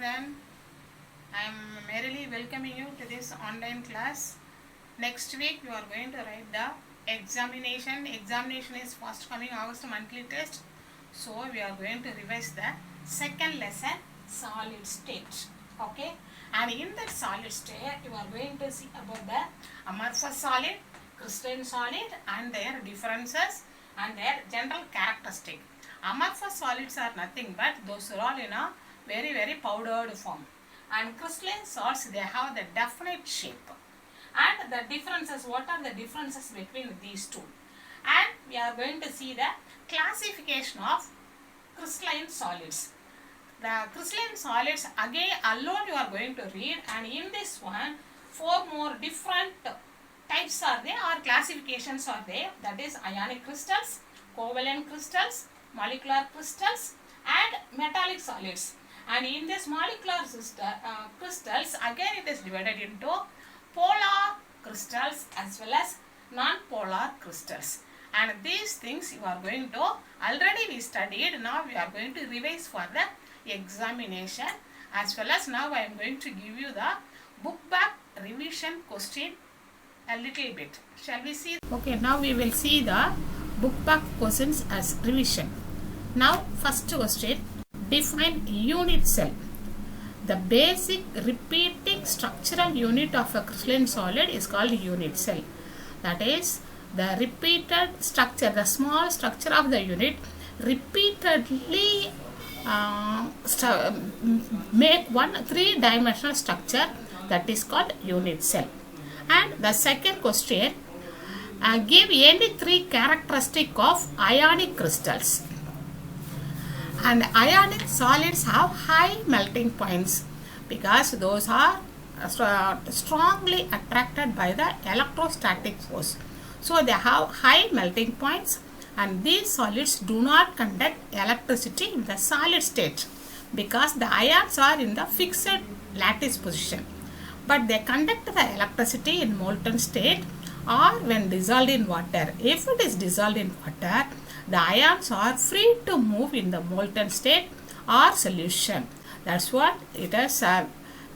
children, I am merrily welcoming you to this online class. Next week you are going to write the examination. Examination is fast coming, August monthly test. So we are going to revise the second lesson, solid state. Okay, and in that solid state you are going to see about the amorphous solid, crystalline solid and their differences and their general characteristic. Amorphous solids are nothing but those are all in a very powdered form, and crystalline salts, they have the definite shape. And the differences, what are the differences between these two? And we are going to see the classification of crystalline solids. The crystalline solids again alone you are going to read, and in this one 4 more different types are there or classifications are there, that is ionic crystals, covalent crystals, molecular crystals and metallic solids. And in this molecular crystals, again it is divided into polar crystals as well as non-polar crystals. And these things you are going to, already we studied, now we are going to revise for the examination, as well as now I am going to give you the book back revision question a little bit. Shall we see? Okay, now we will see the book back questions as revision. Now first question, define unit cell. The basic repeating structural unit of a crystalline solid is called unit cell. That is, the repeated structure, the small structure of the unit repeatedly make one 3-dimensional structure, that is called unit cell. And the second question, give any 3 characteristics of ionic crystals. And ionic solids have high melting points because those are strongly attracted by the electrostatic force. So they have high melting points, and these solids do not conduct electricity in the solid state because the ions are in the fixed lattice position. But they conduct the electricity in molten state or when dissolved in water. If it is dissolved in water, the ions are free to move in the molten state or solution. That's what it is a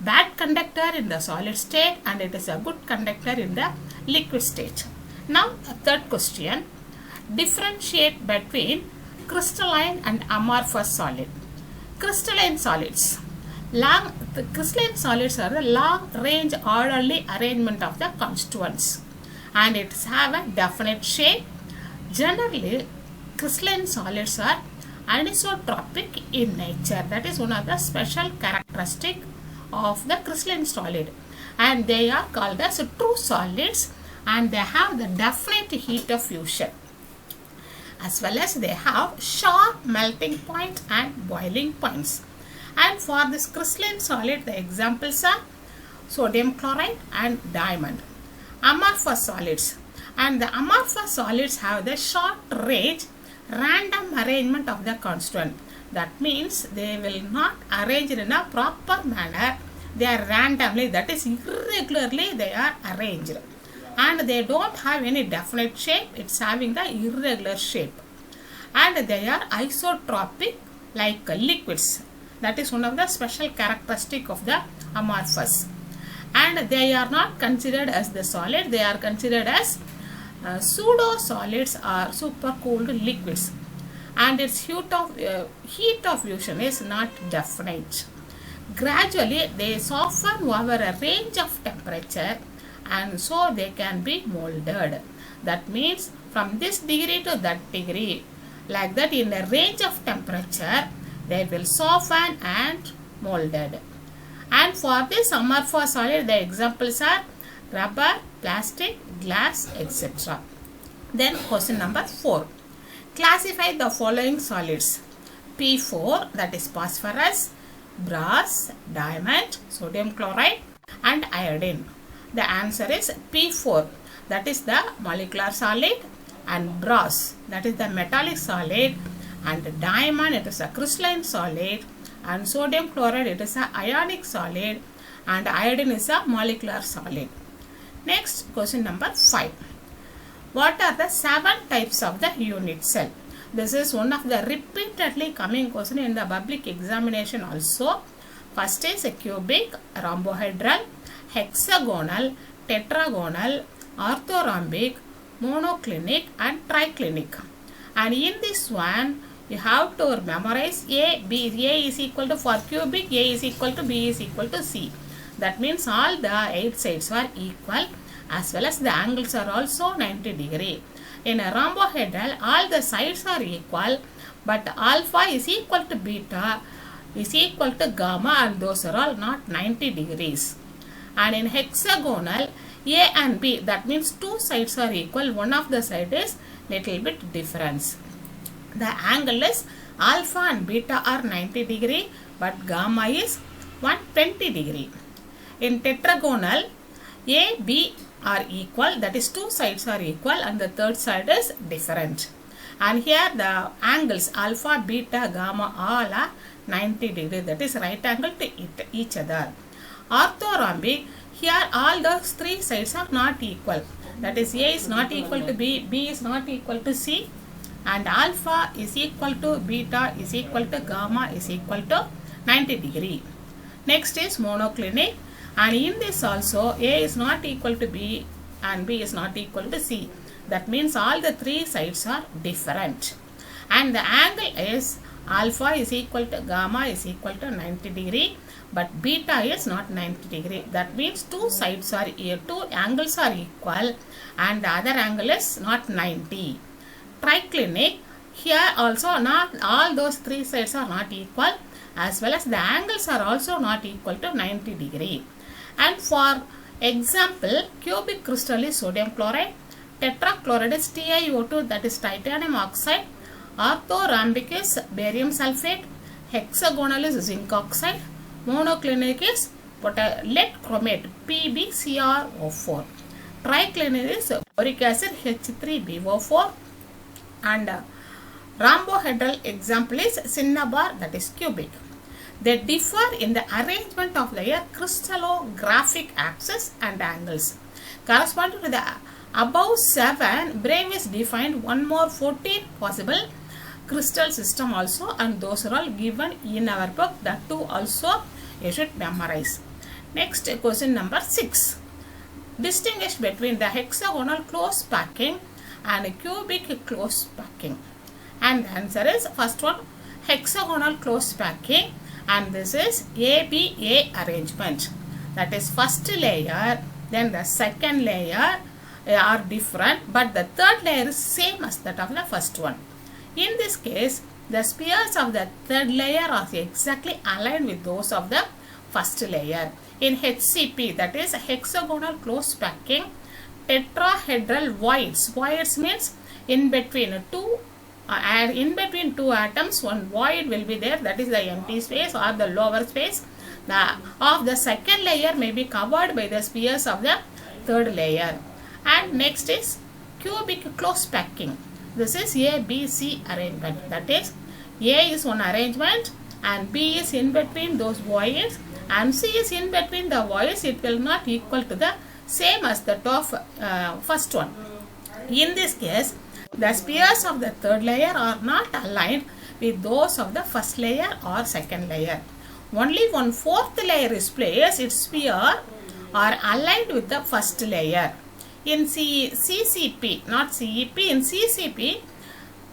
bad conductor in the solid state and it is a good conductor in the liquid state. Now third question, differentiate between crystalline and amorphous solid. Crystalline solids. The crystalline solids are the long range orderly arrangement of the constituents and it have a definite shape. Generally, crystalline solids are anisotropic in nature. That is one of the special characteristics of the crystalline solid, and they are called as true solids, and they have the definite heat of fusion, as well as they have sharp melting point and boiling points. And for this crystalline solid, the examples are sodium chloride and diamond. Amorphous solids, and the amorphous solids have the short range random arrangement of the constituent. That means they will not arrange in a proper manner. They are randomly, that is irregularly they are arranged, and they don't have any definite shape. It's having the irregular shape, and they are isotropic like liquids. That is one of the special characteristic of the amorphous, and they are not considered as the solid. They are considered as pseudo solids or supercooled liquids, and its heat of fusion is not definite. Gradually they soften over a range of temperature, and so they can be molded. That means from this degree to that degree, like that, in a range of temperature they will soften and molded. And for this amorphous solid, the examples are rubber, plastic, glass, etc. Then question number 4. Classify the following solids. P4, that is phosphorus, brass, diamond, sodium chloride and iodine. The answer is P4, that is the molecular solid, and brass, that is the metallic solid, and diamond, it is a crystalline solid, and sodium chloride, it is a ionic solid, and iodine is a molecular solid. Next, question number 5. What are the 7 types of the unit cell? This is one of the repeatedly coming question in the public examination also. First is a cubic, rhombohedral, hexagonal, tetragonal, orthorhombic, monoclinic and triclinic. And in this one, you have to memorize A, B. A is equal to, for cubic, A is equal to, B is equal to C. That means all the 8 sides are equal, as well as the angles are also 90 degree. In a rhombohedral, all the sides are equal, but alpha is equal to beta is equal to gamma, and those are all not 90 degrees. And in hexagonal, A and B, that means two sides are equal, one of the side is little bit difference. The angle is alpha and beta are 90 degree, but gamma is 120 degree. In tetragonal, A, B are equal, that is two sides are equal, and the third side is different. And here the angles alpha, beta, gamma all are 90 degree, that is right angle to each other. Orthorhombic, here all those three sides are not equal, that is A is not equal to B, B is not equal to C, and alpha is equal to beta is equal to gamma is equal to 90 degree. Next is monoclinic, and in this also A is not equal to B and B is not equal to C. That means all the three sides are different. And the angle is alpha is equal to gamma is equal to 90 degree, but beta is not 90 degree. That means two sides are here, two angles are equal, and the other angle is not 90. Triclinic, here also not all those three sides are not equal, as well as the angles are also not equal to 90 degree. And for example, cubic crystal is sodium chloride, tetrachloride is TiO2, that is titanium oxide, orthorhombic is barium sulfate, hexagonal is zinc oxide, monoclinic is lead chromate PbCrO4, triclinic is boric acid H3BO4, and rhombohedral example is cinnabar, that is cubic. They differ in the arrangement of their crystallographic axis and angles. Corresponding to the above 7, brane is defined one more 14 possible crystal system also, and those are all given in our book. That too also you should memorize. Next, question number 6. Distinguish between the hexagonal close packing and cubic close packing. And the answer is first one, hexagonal close packing, and this is ABA arrangement. That is first layer, then the second layer are different, but the third layer is same as that of the first one. In this case, the spheres of the third layer are exactly aligned with those of the first layer. In HCP, that is hexagonal close packing, tetrahedral voids. Voids means in between two atoms one void will be there, that is the empty space or the lower space of the second layer may be covered by the spheres of the third layer. And next is cubic close packing. This is ABC arrangement, that is A is one arrangement and B is in between those voids and C is in between the voids. It will not equal to the same as that of first one. In this case, the spheres of the third layer are not aligned with those of the first layer or second layer. Only 1/4 layer is placed, its sphere are aligned with the first layer. In CCP, not CEP, in CCP,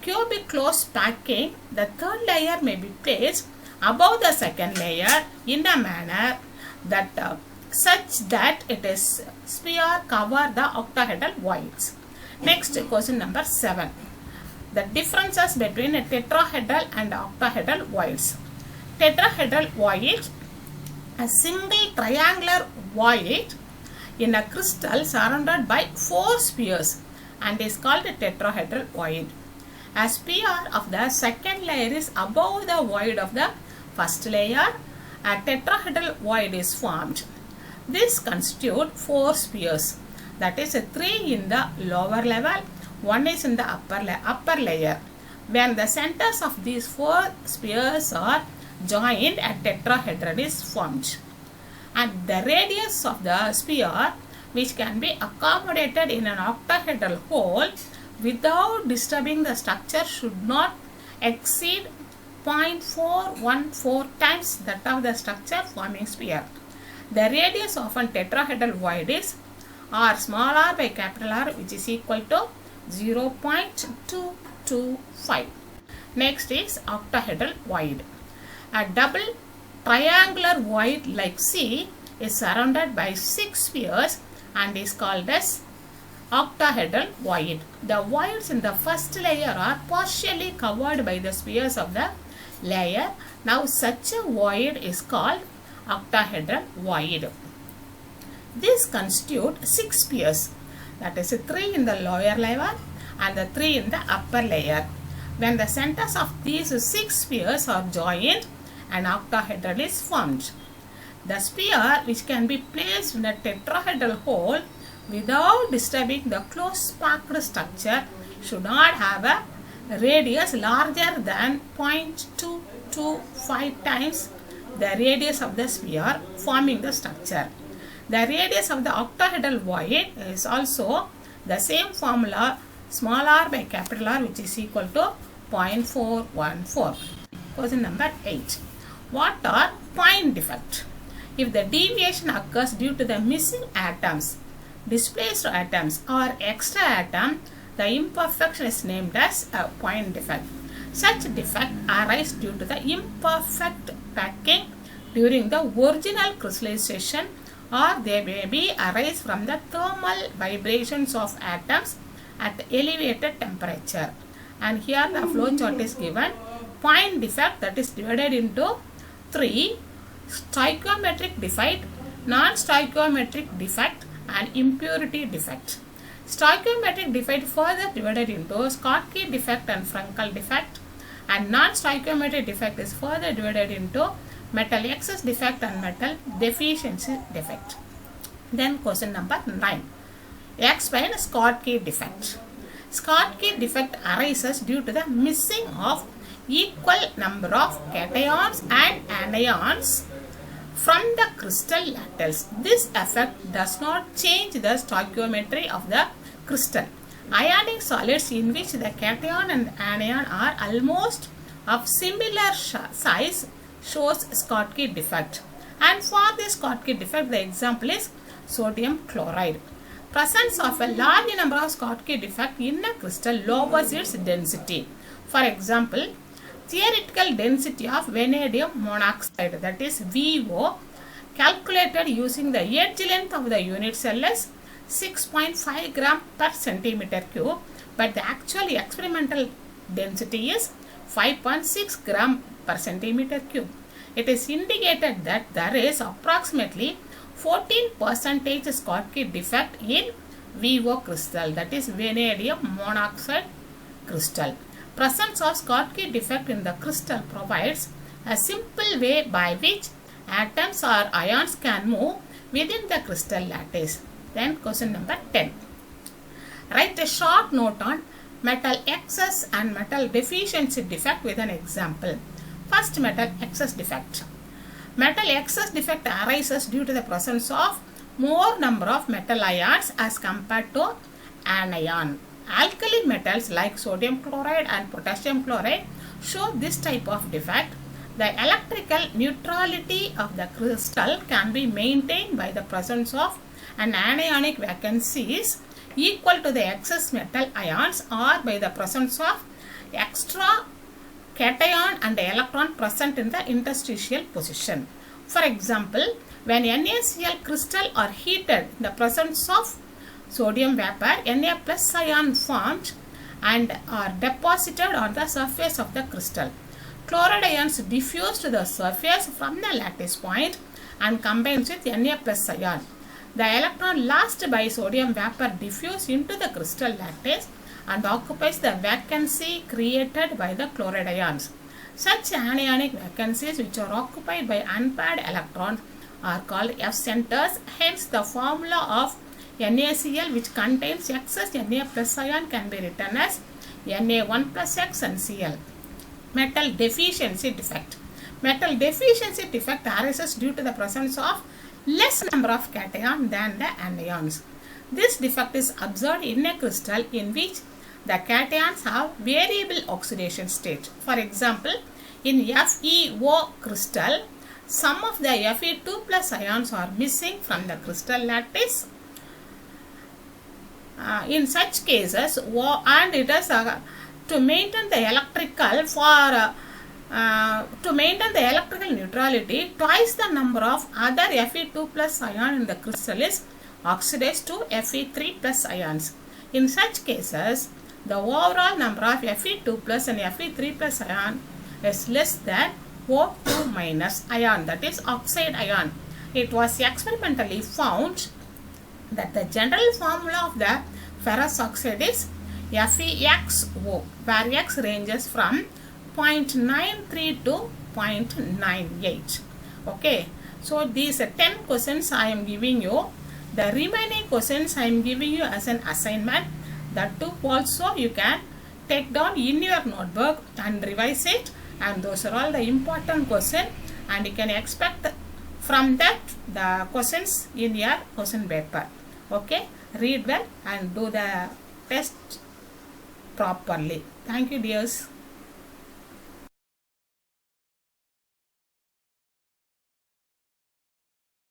cubic close packing, the third layer may be placed above the second layer in a manner that such that it is sphere cover the octahedral voids. Next, question number 7. The differences between a tetrahedral and octahedral voids. Tetrahedral void, a single triangular void in a crystal surrounded by 4 spheres, and is called a tetrahedral void. A sphere of the second layer is above the void of the first layer. A tetrahedral void is formed. This constitutes 4 spheres. That is 3 in the lower level, 1 is in the upper layer. When the centers of these 4 spheres are joined, a tetrahedron is formed. And the radius of the sphere, which can be accommodated in an octahedral hole without disturbing the structure, should not exceed 0.414 times that of the structure forming sphere. The radius of a tetrahedral void is r small r by capital R, which is equal to 0.225. Next is octahedral void. A double triangular void like C is surrounded by 6 spheres and is called as octahedral void. The voids in the first layer are partially covered by the spheres of the layer. Now such a void is called octahedral void. These constitute 6 spheres, that is 3 in the lower layer and the 3 in the upper layer. When the centers of these 6 spheres are joined, an octahedral is formed. The sphere, which can be placed in a tetrahedral hole without disturbing the closed packed structure, should not have a radius larger than 0.225 times the radius of the sphere forming the structure. The radius of the octahedral void is also the same formula, small r by capital R, which is equal to 0.414. Question number 8. What are point defect? If the deviation occurs due to the missing atoms, displaced atoms or extra atom, the imperfection is named as a point defect. Such defect arises due to the imperfect packing during the original crystallization, or they may be arise from the thermal vibrations of atoms at elevated temperature. And here the flow chart is given. Point defect, that is divided into 3: stoichiometric defect, non-stoichiometric defect and impurity defect. Stoichiometric defect further divided into Schottky defect and Frankel defect, and non-stoichiometric defect is further divided into metal excess defect and metal deficiency defect. Then question number 9. Explain Schottky defect. Schottky defect arises due to the missing of equal number of cations and anions from the crystal lattice. This effect does not change the stoichiometry of the crystal. Ionic solids in which the cation and anion are almost of similar size shows Schottky defect. And for this Schottky defect, the example is sodium chloride. Presence of a large number of Schottky defect in a crystal lowers its density. For example, theoretical density of vanadium monoxide, that is VO, calculated using the edge length of the unit cell is 6.5 gram per centimeter cube, but the actual experimental density is 5.6 gram per centimeter cube. It is indicated that there is approximately 14% Schottky defect in VO crystal, that is vanadium monoxide crystal. Presence of Schottky defect in the crystal provides a simple way by which atoms or ions can move within the crystal lattice. Then question number 10. Write a short note on metal excess and metal deficiency defect with an example. First, metal excess defect. Metal excess defect arises due to the presence of more number of metal ions as compared to anion. Alkali metals like sodium chloride and potassium chloride show this type of defect. The electrical neutrality of the crystal can be maintained by the presence of an anionic vacancies equal to the excess metal ions, or by the presence of extra cation and electron present in the interstitial position. For example, when NaCl crystal are heated in the presence of sodium vapor, Na plus ion formed and are deposited on the surface of the crystal. Chloride ions diffuse to the surface from the lattice point and combines with Na plus ion. The electron lost by sodium vapor diffuse into the crystal lattice and occupies the vacancy created by the chloride ions. Such anionic vacancies which are occupied by unpaired electrons are called F centers. Hence, the formula of NaCl, which contains excess Na plus ion, can be written as Na1 plus X and Cl. Metal deficiency defect. Metal deficiency defect arises due to the presence of less number of cation than the anions. This defect is observed in a crystal in which the cations have variable oxidation state. For example, In FeO crystal, some of the Fe2 plus ions are missing from the crystal lattice. In such cases, and it is to maintain the electrical neutrality, twice the number of other Fe2 plus ion in the crystal is oxidized to Fe3 plus ions. In such cases, the overall number of Fe2 plus and Fe3 plus ion is less than O2 minus ion, that is oxide ion. It was experimentally found that the general formula of the ferrous oxide is FeXO, where X ranges from 0.93 to 0.98. Okay, so these 10 questions I am giving you. The remaining questions I am giving you as an assignment. That too also you can take down in your notebook and revise it, and those are all the important questions, and you can expect from that the questions in your question paper. Okay, read well and do the test properly. Thank you, dears.